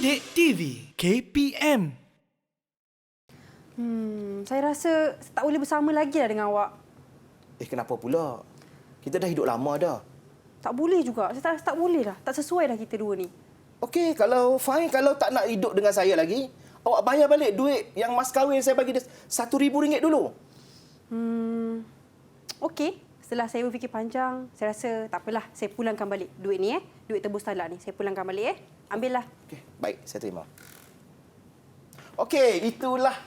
Didik TV KPM. Saya rasa tak boleh bersama lagi lah dengan awak. Kenapa pula? Kita dah hidup lama dah. Tak boleh juga. Saya tak boleh lah. Tak sesuai dah kita dua ni. Okey, kalau fine, kalau tak nak hidup dengan saya lagi, awak bayar balik duit yang mas kahwin saya bagi dia RM1,000 dulu. Okey. Setelah saya berfikir panjang, saya rasa tak apalah. Saya pulangkan balik duit ni. Duit tebus talak ni. Saya pulangkan balik. Ambillah. Okey, baik, saya terima. Okey, itulah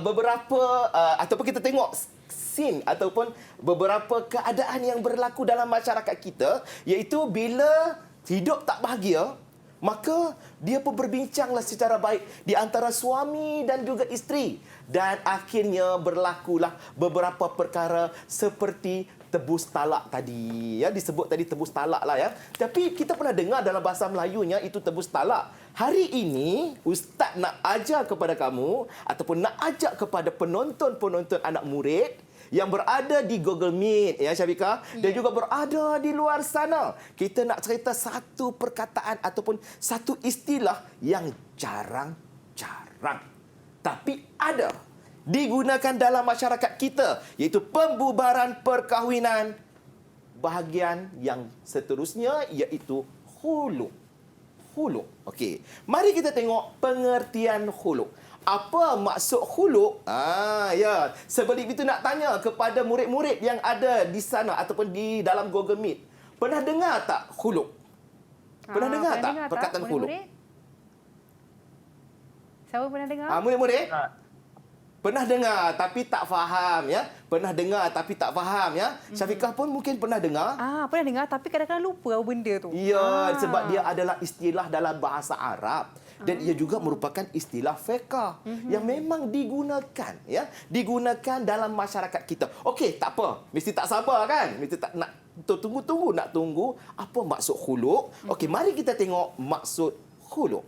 beberapa ataupun kita tengok scene ataupun beberapa keadaan yang berlaku dalam masyarakat kita, iaitu bila hidup tak bahagia, maka dia pun berbincanglah secara baik di antara suami dan juga isteri, dan akhirnya berlakulah beberapa perkara seperti tebus talak tadi. Ya, disebut tadi tebus talak lah ya. Tapi kita pernah dengar dalam bahasa Melayunya itu tebus talak. Hari ini Ustaz nak ajar kepada kamu ataupun nak ajak kepada penonton-penonton anak murid yang berada di Google Meet, ya Syafiqah, dan juga berada di luar sana. Kita nak cerita satu perkataan ataupun satu istilah yang jarang-jarang, tapi ada digunakan dalam masyarakat kita, iaitu pembubaran perkahwinan. Bahagian yang seterusnya iaitu khuluk. Khuluk. Okey, mari kita tengok pengertian khuluk. Apa maksud khuluk? Ya. Sebelum itu nak tanya kepada murid-murid yang ada di sana ataupun di dalam Google Meet. Pernah dengar tak khuluk? Pernah dengar tak perkataan khuluk? Siapa pernah dengar? Murid-murid? Pernah dengar tapi tak faham, ya. Pernah dengar tapi tak faham, ya. Syafiqah pun mungkin pernah dengar. Pernah dengar tapi kadang-kadang lupa apa benda tu. Ya, sebab dia adalah istilah dalam bahasa Arab. Dan ia juga merupakan istilah fiqh yang memang digunakan, ya, digunakan dalam masyarakat kita. Okey, tak apa, mesti tak sabar kan, mesti tak nak tunggu nak tunggu apa maksud khuluk. Okey, mari kita tengok maksud khuluk.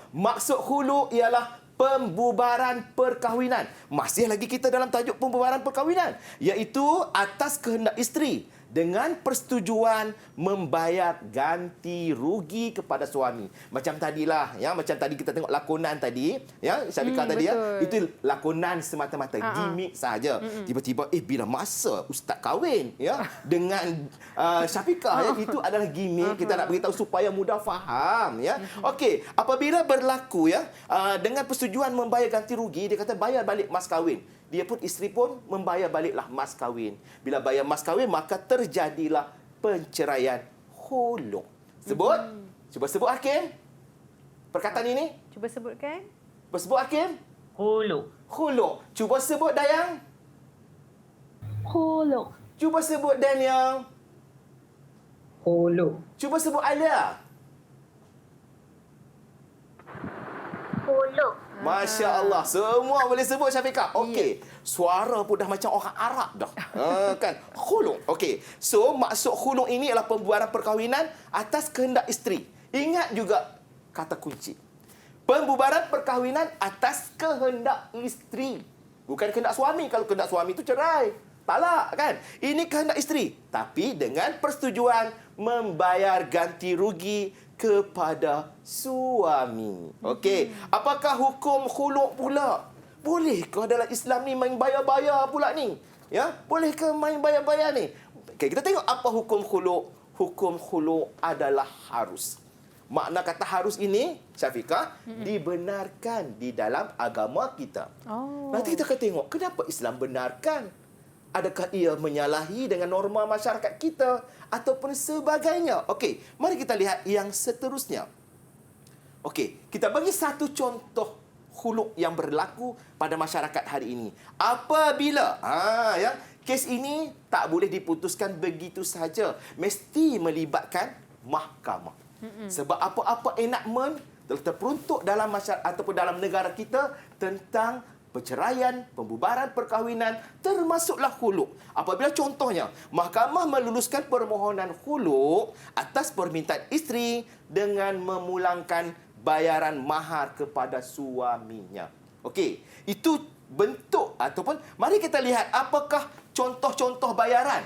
Maksud khuluk ialah pembubaran perkahwinan. Masih lagi kita dalam tajuk pembubaran perkahwinan, iaitu atas kehendak isteri dengan persetujuan membayar ganti rugi kepada suami. Macam tadilah, ya, macam tadi kita tengok lakonan tadi, ya, Syafiqah tadi, ya, itu lakonan semata-mata, gimmick saja. Tiba-tiba bila masa ustaz kahwin, ya, dengan Syafiqah, ya, itu adalah gimmick, kita nak beritahu supaya mudah faham, ya. Okey, apabila berlaku, ya, dengan persetujuan membayar ganti rugi, dia kata bayar balik mas kahwin. Dia pun, isteri pun membayar baliklah mas kahwin. Bila bayar mas kahwin, maka terjadilah perceraian khuluk. Sebut. Cuba sebut Hakim. Perkataan ini. Cuba sebutkan. Cuba sebut Hakim. Khuluk. Khuluk. Cuba sebut Dayang. Khuluk. Cuba sebut Daniel. Khuluk. Cuba sebut Alia. Khuluk. Masya Allah, semua boleh sebut Syafiqah. Okey, suara pun dah macam orang Arab dah. Kan? Khuluk. Okey. So, maksud khuluk ini adalah pembubaran perkahwinan atas kehendak isteri. Ingat juga kata kunci. Pembubaran perkahwinan atas kehendak isteri. Bukan kehendak suami. Kalau kehendak suami itu cerai, talak, kan? Ini kehendak isteri. Tapi dengan persetujuan membayar ganti rugi kepada suami. Okey, apakah hukum khuluk pula? Bolehkah dalam Islam ni main bayar-bayar pula ni? Ya, bolehkah main bayar-bayar ni? Okey, kita tengok apa hukum khuluk. Hukum khuluk adalah harus. Makna kata harus ini, Syafiqah, dibenarkan di dalam agama kita. Nanti kita akan tengok kenapa Islam benarkan. Adakah ia menyalahi dengan norma masyarakat kita ataupun sebagainya? Okey, mari kita lihat yang seterusnya. Okey, kita bagi satu contoh khuluk yang berlaku pada masyarakat hari ini. Apabila kes ini tak boleh diputuskan begitu saja, mesti melibatkan mahkamah. Sebab apa-apa enactment telah terperuntuk dalam masyarakat ataupun dalam negara kita tentang perceraian, pembubaran perkahwinan, termasuklah khuluk. Apabila contohnya, mahkamah meluluskan permohonan khuluk atas permintaan isteri dengan memulangkan bayaran mahar kepada suaminya. Okey, itu bentuk ataupun mari kita lihat apakah contoh-contoh bayaran.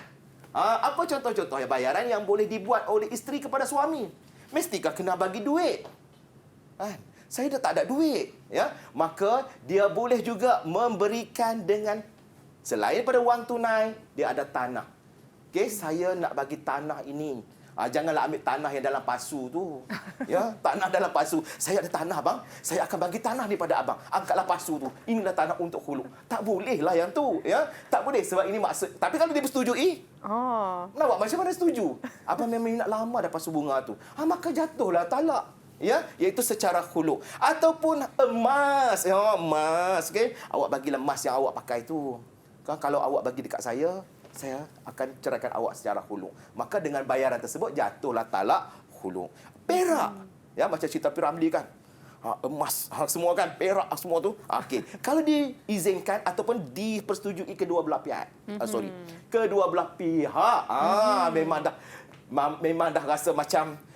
Apa contoh-contoh bayaran yang boleh dibuat oleh isteri kepada suami? Mestikah kena bagi duit? Saya dah tak ada duit, ya. Maka dia boleh juga memberikan dengan selain pada wang tunai, dia ada tanah. Okey, saya nak bagi tanah ini. Janganlah ambil tanah yang dalam pasu tu. Ya, tanah dalam pasu. Saya ada tanah, bang. Saya akan bagi tanah ni pada abang. Angkatlah pasu tu. Inilah tanah untuk hulu. Tak bolehlah yang tu, ya. Tak boleh sebab ini maksud. Tapi kalau dia bersetujui, nampak macam mana setuju? Abang memang nak lama dah pasu bunga tu. Maka jatuhlah talak. Ya, iaitu secara khuluk. Ataupun emas. Ya, emas. Okay? Awak bagilah emas yang awak pakai tu. Kan kalau awak bagi dekat saya akan ceraikan awak secara khuluk. Maka dengan bayaran tersebut, jatuhlah talak khuluk. Perak. Ya, macam cerita Piramli kan. Emas. Semua kan. Perak semua tu. Okey. Kalau diizinkan ataupun dipersetujui kedua belah pihak. Kedua belah pihak. Memang dah rasa macam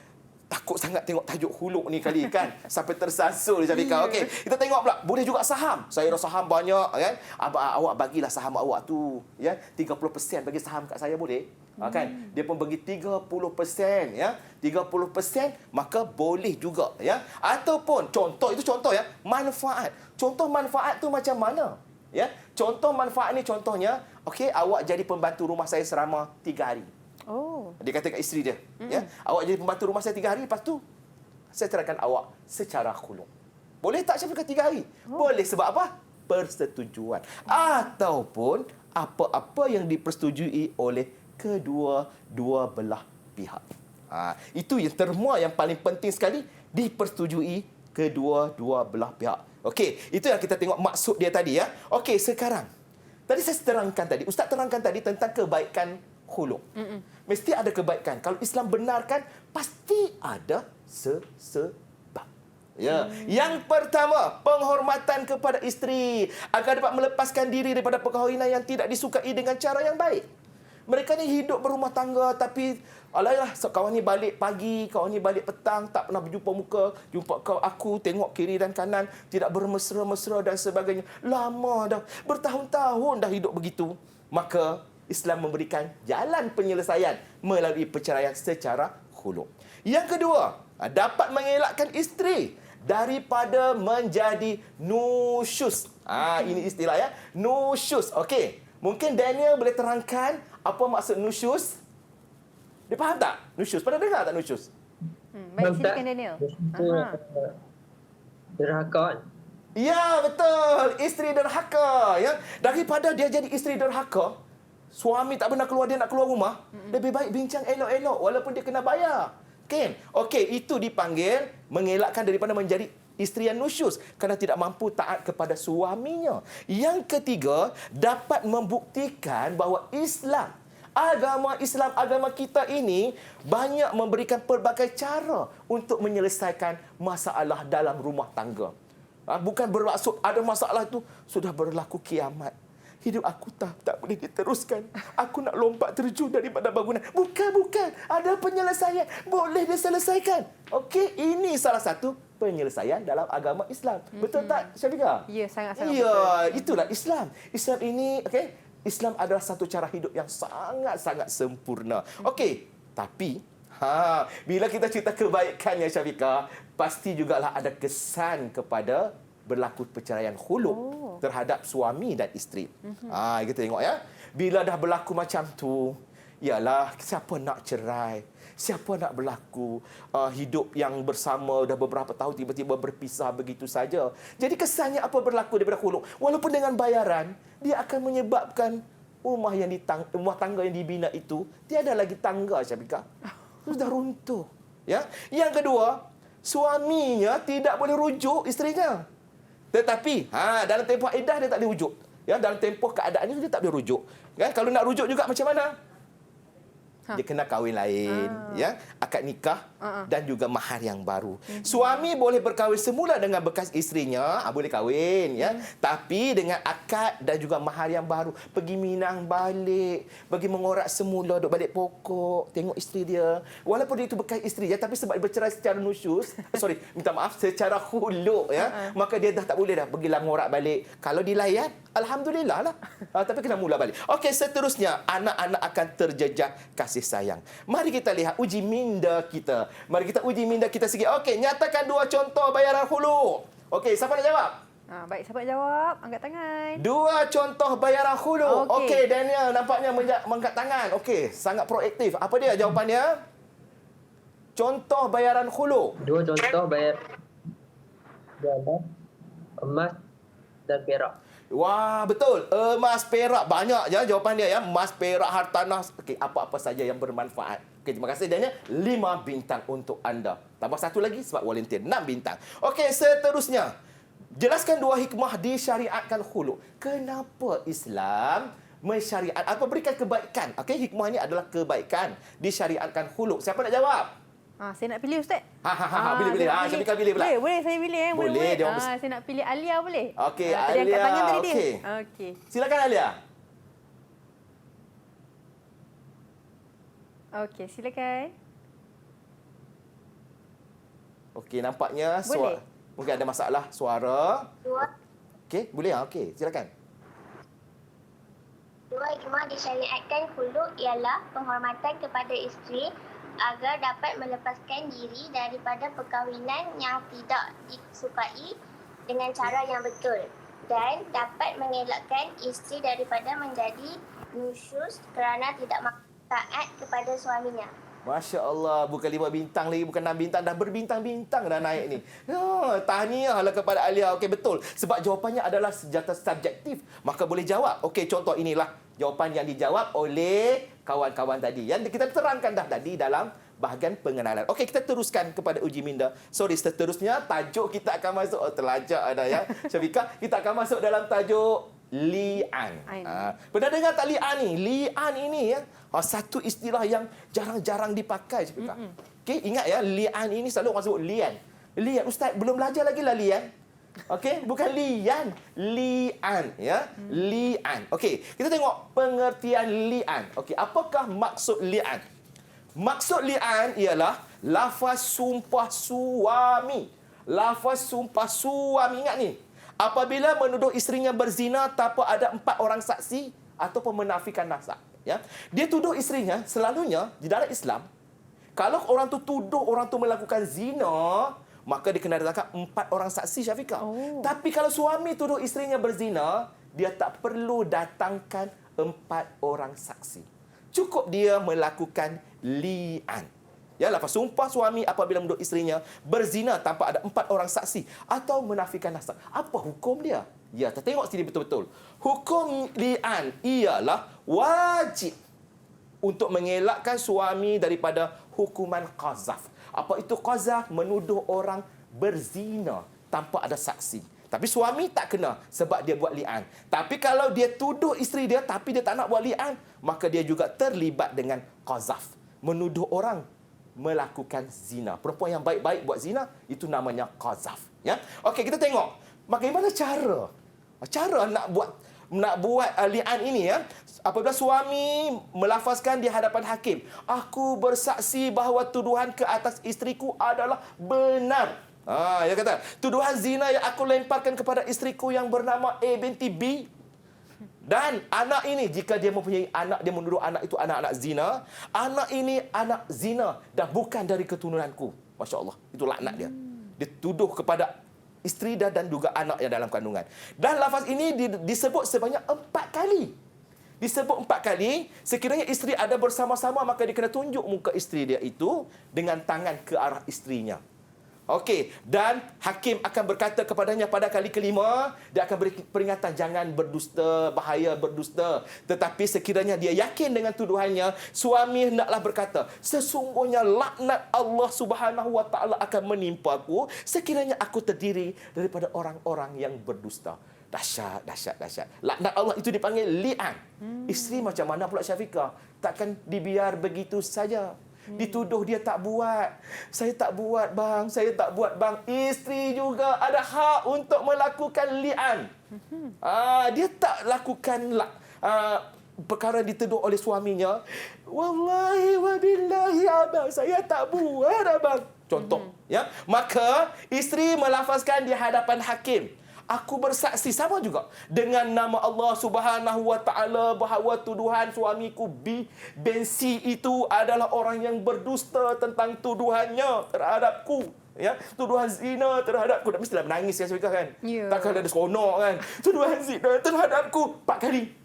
takut sangat tengok tajuk huluk ni kali kan. Sampai tersasul Syafiqah. Okey, kita tengok pula. Boleh juga saham. Saya ada saham banyak kan. Awak bagilah saham awak tu, ya. 30% bagi saham kat saya boleh? Kan? Dia pun bagi 30%, ya. 30% maka boleh juga, ya. Ataupun contoh ya, manfaat. Contoh manfaat tu macam mana? Ya. Contoh manfaat ni contohnya, okey, awak jadi pembantu rumah saya selama 3 hari. Dia kata kat isteri dia, ya, awak jadi pembantu rumah saya 3 hari, lepas tu saya ceraikan awak secara khuluk. Boleh tak Syafiqah 3 hari? Boleh sebab apa? Persetujuan. Ataupun apa-apa yang dipersetujui oleh kedua-dua belah pihak. Itu yang terma yang paling penting sekali, dipersetujui kedua-dua belah pihak. Okey, itu yang kita tengok maksud dia tadi, ya. Okey, sekarang tadi saya terangkan tadi, Ustaz terangkan tadi tentang kebaikan khuluk. Mesti ada kebaikan. Kalau Islam benarkan, pasti ada sebab. Ya. Yang pertama, penghormatan kepada isteri agar dapat melepaskan diri daripada perkahwinan yang tidak disukai dengan cara yang baik. Mereka ni hidup berumah tangga tapi alaylah, kawan ni balik pagi, kawan ni balik petang, tak pernah berjumpa muka, jumpa aku, tengok kiri dan kanan, tidak bermesra-mesra dan sebagainya. Lama dah, bertahun-tahun dah hidup begitu. Maka Islam memberikan jalan penyelesaian melalui perceraian secara khuluk. Yang kedua, dapat mengelakkan isteri daripada menjadi nusyus. Ini istilah, ya. Nusyus. Okey. Mungkin Daniel boleh terangkan apa maksud nusyus? Dia faham tak? Nusyus. Pernah dengar tak nusyus? Baik, silakan Daniel. Derhaka. Ya, betul. Isteri derhaka, ya. Daripada dia jadi isteri derhaka, suami tak pernah keluar, dia nak keluar rumah, lebih baik bincang elok-elok walaupun dia kena bayar. Kan? Okey, itu dipanggil mengelakkan daripada menjadi isteri yang nusyus kerana tidak mampu taat kepada suaminya. Yang ketiga, dapat membuktikan bahawa agama kita ini banyak memberikan pelbagai cara untuk menyelesaikan masalah dalam rumah tangga. Bukan bermaksud ada masalah itu sudah berlaku kiamat. Hidup aku tak boleh diteruskan. Aku nak lompat terjun daripada bangunan. Bukan. Ada penyelesaian. Boleh diselesaikan. Okey, ini salah satu penyelesaian dalam agama Islam. Betul tak, Syafiqah? Ya, sangat-sangat betul. betul. Itulah Islam. Islam ini, okey, Islam adalah satu cara hidup yang sangat-sangat sempurna. Okey, tapi bila kita cerita kebaikannya, Syafiqah, pasti jugalah ada kesan kepada berlaku perceraian khuluk terhadap suami dan isteri. Kita tengok, ya. Bila dah berlaku macam tu, ialah siapa nak cerai? Siapa nak berlaku hidup yang bersama dah beberapa tahun tiba-tiba berpisah begitu saja. Jadi kesannya apa berlaku daripada khuluk? Walaupun dengan bayaran, dia akan menyebabkan rumah tangga yang dibina itu tiada lagi tangga, Syafiqah. Sudah runtuh. Ya. Yang kedua, suaminya tidak boleh rujuk isterinya. Tetapi dalam tempoh iddah dia tak boleh rujuk. Ya, dalam tempoh keadaan itu dia tak boleh rujuk. Kan? Kalau nak rujuk juga macam mana? Dia kena kahwin lain, ya, akad nikah dan juga mahar yang baru. Suami boleh berkahwin semula dengan bekas isterinya, boleh kahwin, ya. Tapi dengan akad dan juga mahar yang baru, pergi Minang balik, bagi mengorak semula, duduk balik pokok, tengok isteri dia. Walaupun dia itu bekas isteri, ya, tapi sebab dia bercerai secara nusyus, secara khuluk, ya, maka dia dah tak boleh dah pergi mengorak balik. Kalau dilayan, Alhamdulillah lah. Tapi kena mula balik. Okey, seterusnya anak-anak akan terjejak kasih sayang. Mari kita lihat uji minda kita. Mari kita uji minda kita sikit. Okey, nyatakan 2 contoh bayaran hulu. Okey, siapa nak jawab? Baik, siapa nak jawab? Angkat tangan. 2 contoh bayaran hulu. Okey. Okey, Daniel nampaknya mengangkat tangan. Okey, sangat proaktif. Apa dia jawapannya? Contoh bayaran hulu. 2 contoh bayar emas dan perak. Wah, betul. Emas, perak. Banyak je jawapan dia ya. Emas, perak, hartanah. Okey, apa-apa saja yang bermanfaat. Okey, terima kasih Daniel. 5 bintang untuk anda. Tambah 1 lagi sebab volunteer. 6 bintang. Okey, seterusnya. Jelaskan 2 hikmah disyariatkan khuluk. Kenapa Islam mensyariat apa berikan kebaikan? Okey, hikmah ini adalah kebaikan disyariatkan khuluk. Siapa nak jawab? Saya nak pilih Ustaz. Pilih. Syafiqah pilih pula. Boleh saya pilih. Boleh, dia orang Saya nak pilih Alia boleh? Okey, Tadi angkat Alia. tangan tadi dia. Okey. Okey. Silakan Alia. Okey, silakan. Okey, nampaknya Boleh. mungkin ada masalah suara. 2 Okey, boleh ah. Okey, silakan. hikmah disyariatkan khuluk ialah penghormatan kepada isteri agar dapat melepaskan diri daripada perkahwinan yang tidak disukai dengan cara yang betul dan dapat mengelakkan isteri daripada menjadi nusyuz kerana tidak taat kepada suaminya. Masya Allah, bukan 5 bintang lagi, bukan 6 bintang, dah berbintang-bintang dah naik ni. Tahniahlah kepada Alia. Okey, betul. Sebab jawapannya adalah senjata subjektif. Maka boleh jawab. Okey, contoh inilah jawapan yang dijawab oleh kawan-kawan tadi. Yang kita terangkan dah tadi dalam bahagian pengenalan. Okey, kita teruskan kepada uji minda. Sorry, seterusnya tajuk kita akan masuk. Terlajak ada ya, Syafiqah. Kita akan masuk dalam tajuk li'an. Pernah dengar tak li'an ni? Li'an ini ya, satu istilah yang jarang-jarang dipakai. Okey, ingat ya, li'an ini selalu orang sebut lian. Lian, Ustaz belum belajar lagi lah lian. Okey, bukan lian, li'an ya. Li'an. Okey, kita tengok pengertian li'an. Okey, apakah maksud li'an? Maksud li'an ialah lafaz sumpah suami. Lafaz sumpah suami, ingat ni. Apabila menuduh isterinya berzina tanpa ada 4 orang saksi ataupun menafikan nasab, ya. Dia tuduh isterinya, selalunya di dalam Islam, kalau orang tu tuduh orang tu melakukan zina, maka dia kena datangkan 4 orang saksi, Syafiqah. Tapi kalau suami tuduh isterinya berzina, dia tak perlu datangkan 4 orang saksi. Cukup dia melakukan li'an. Ya, lafaz sumpah suami apabila menuduh isterinya berzina tanpa ada 4 orang saksi atau menafikan nasab. Apa hukum dia? Ya, kita tengok sini betul-betul. Hukum li'an ialah wajib untuk mengelakkan suami daripada hukuman qazaf. Apa itu qazaf? Menuduh orang berzina tanpa ada saksi. Tapi suami tak kena sebab dia buat li'an. Tapi kalau dia tuduh isteri dia tapi dia tak nak buat li'an, maka dia juga terlibat dengan qazaf. Menuduh orang melakukan zina. Perempuan yang baik-baik buat zina, itu namanya qazaf. Ya? Okey, kita tengok bagaimana cara nak buat li'an ini ya. Apabila suami melafazkan di hadapan hakim, aku bersaksi bahawa tuduhan ke atas isteriku adalah benar. Dia kata, tuduhan zina yang aku lemparkan kepada isteriku yang bernama A binti B, dan anak ini, jika dia mempunyai anak, dia menuduh anak itu anak-anak zina, anak ini anak zina dan bukan dari keturunanku. Masya Allah, itu laknat dia. Dia tuduh kepada isteri dan juga anak yang dalam kandungan. Dan lafaz ini disebut sebanyak 4 kali. Disebut 4 kali. Sekiranya isteri ada bersama-sama, maka dia kena tunjuk muka isteri dia itu dengan tangan ke arah isterinya. Okey, dan hakim akan berkata kepadanya pada kali kelima, dia akan beri peringatan jangan berdusta, bahaya berdusta. Tetapi sekiranya dia yakin dengan tuduhannya, suami hendaklah berkata, sesungguhnya laknat Allah Subhanahu wa taala akan menimpaku sekiranya aku terdiri daripada orang-orang yang berdusta. Dahsyat, dahsyat, dahsyat. Laknat Allah itu dipanggil li'an. Isteri macam mana pula Syafiqah? Takkan dibiar begitu saja. Dituduh dia tak buat. Saya tak buat bang, saya tak buat bang. Isteri juga ada hak untuk melakukan li'an. Dia tak lakukan perkara dituduh oleh suaminya. Wallahi wabillahi abang, saya tak buat abang. Contoh, ya. Maka isteri melafazkan di hadapan hakim, Aku bersaksi sama juga dengan nama Allah Subhanahu wa taala bahawa tuduhan suamiku bin C itu adalah orang yang berdusta tentang tuduhannya terhadapku. Ya, tuduhan zina terhadapku. Dah mestilah menangis ya Syafiqah kan? Ya. Takkan ada seronok kan? Tuduhan zina terhadapku 4 kali.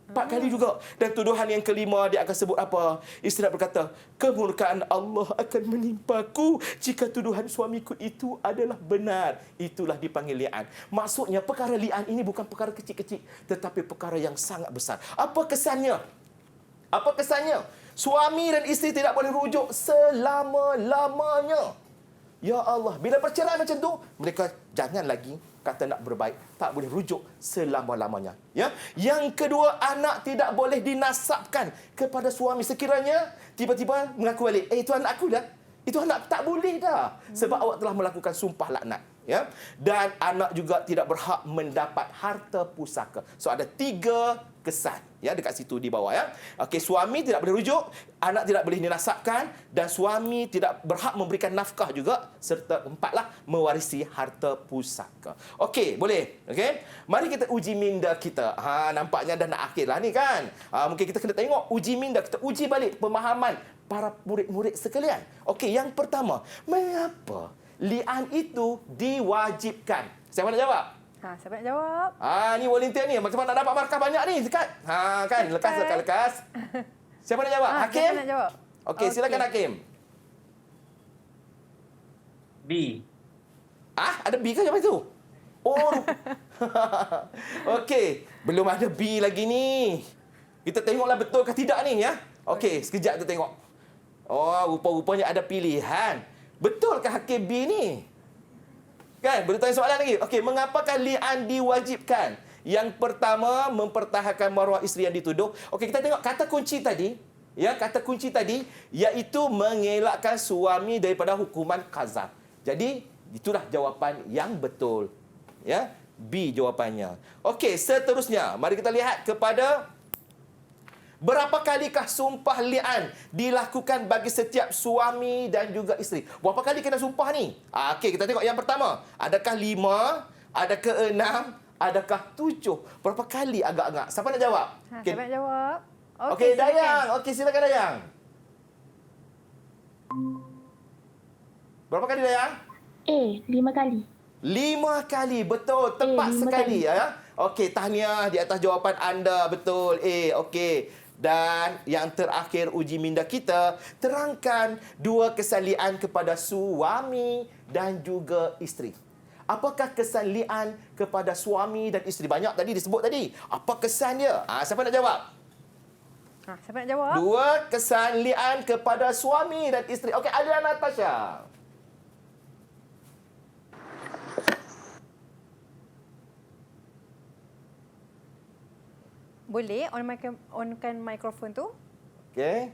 4 kali juga. Dan tuduhan yang kelima dia akan sebut apa? Isteri berkata, kemurkaan Allah akan menimpaku jika tuduhan suamiku itu adalah benar. Itulah dipanggil li'an. Maksudnya perkara li'an ini bukan perkara kecil-kecil, tetapi perkara yang sangat besar. Apa kesannya? Apa kesannya? Suami dan isteri tidak boleh rujuk selama-lamanya. Ya Allah, bila perceraian macam tu, mereka jangan lagi kata nak berbaik, tak boleh rujuk selama-lamanya. Ya. Yang kedua, anak tidak boleh dinasabkan kepada suami sekiranya tiba-tiba mengaku balik, itu anak aku dah. Itu anak tak boleh dah. Sebab awak telah melakukan sumpah laknat. Ya. Dan anak juga tidak berhak mendapat harta pusaka. So ada 3 kesan ya dekat situ di bawah ya. Okey, suami tidak boleh rujuk, anak tidak boleh dinasabkan dan suami tidak berhak memberikan nafkah juga serta 4 mewarisi harta pusaka. Okey, boleh. Okey. Mari kita uji minda kita. Nampaknya dah nak akhirlah ni kan. Mungkin kita kena tengok uji minda, kita uji balik pemahaman para murid-murid sekalian. Okey, yang pertama, mengapa li'an itu diwajibkan? Siapa nak jawab? Siapa nak jawab? Ni volunteer ni. Macam mana nak dapat markah banyak ni? Dekat. Kan? Lekas. Siapa nak jawab? Hakim? Siapa nak jawab? Okey, silakan Hakim. B. Ada B ke macam tu? Oh. Okey, belum ada B lagi ni. Kita tengoklah betul ke tidak ni ya. Okey, sekejap kita tengok. Oh, rupa-rupanya ada pilihan. Betul ke Hakim B ni? Kan? Boleh tanya soalan lagi? Okey, mengapakah li'an diwajibkan? Yang pertama, mempertahankan maruah isteri yang dituduh. Okey, kita tengok kata kunci tadi. Ya, kata kunci tadi iaitu mengelakkan suami daripada hukuman qazaf. Jadi, itulah jawapan yang betul. Ya, B jawapannya. Okey, seterusnya, mari kita lihat kepada berapa kalikah sumpah li'an dilakukan bagi setiap suami dan juga isteri? Berapa kali kena sumpah ni? Okey, kita tengok yang pertama. Adakah 5? Adakah 6? Adakah 7? Berapa kali agak-agak? Siapa nak jawab? Siapa nak jawab? Okey, Dayang. Okey, silakan Dayang. Berapa kali Dayang? 5 kali. 5 kali. Betul. Tepat 5 sekali. kali. Ya. Okey, tahniah di atas jawapan anda. Betul. Okey. Dan yang terakhir uji minda kita, terangkan 2 kesan li'an kepada suami dan juga isteri. Apakah kesan li'an kepada suami dan isteri? Banyak tadi disebut tadi. Apa kesan dia? Siapa nak jawab? Siapa nak jawab? 2 kesan li'an kepada suami dan isteri. Okey, Alia Natasha. Boleh onkan mikrofon tu? Okey.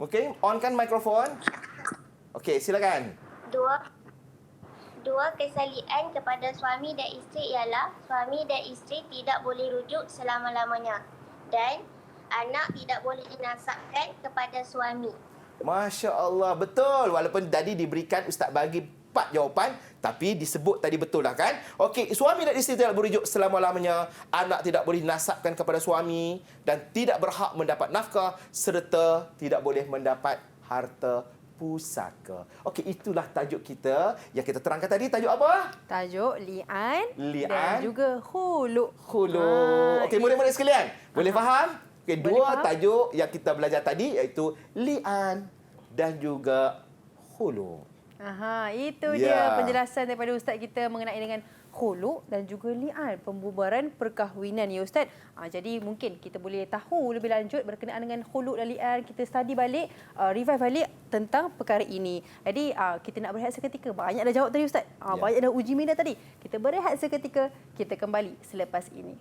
Mungkin onkan mikrofon. Okey, silakan. Dua kesalian kepada suami dan isteri ialah suami dan isteri tidak boleh rujuk selama-lamanya dan anak tidak boleh dinasabkan kepada suami. Masya Allah, betul. Walaupun tadi diberikan Ustaz bagi 4 jawapan, tapi disebut tadi betul lah kan? Okey, suami dan isteri tidak berujuk selama-lamanya, anak tidak boleh dinasabkan kepada suami dan tidak berhak mendapat nafkah serta tidak boleh mendapat harta pusaka. Okey, itulah tajuk kita yang kita terangkan tadi. Tajuk apa? Tajuk li'an Li'an dan juga khulu'. Khulu'. Okey, murid-murid sekalian, boleh faham? Okey, Boleh 2 faham. tajuk yang kita belajar tadi iaitu li'an dan juga khulu'. Itu Ya. dia penjelasan daripada Ustaz kita mengenai dengan khulu' dan juga li'an, pembubaran perkahwinan ya Ustaz. Jadi mungkin kita boleh tahu lebih lanjut berkenaan dengan khulu' dan li'an, kita study balik, revive balik tentang perkara ini. Jadi kita nak berehat seketika. Banyak dah jawab tadi Ustaz. Ya. Banyak dah uji minda tadi. Kita berehat seketika, kita kembali selepas ini.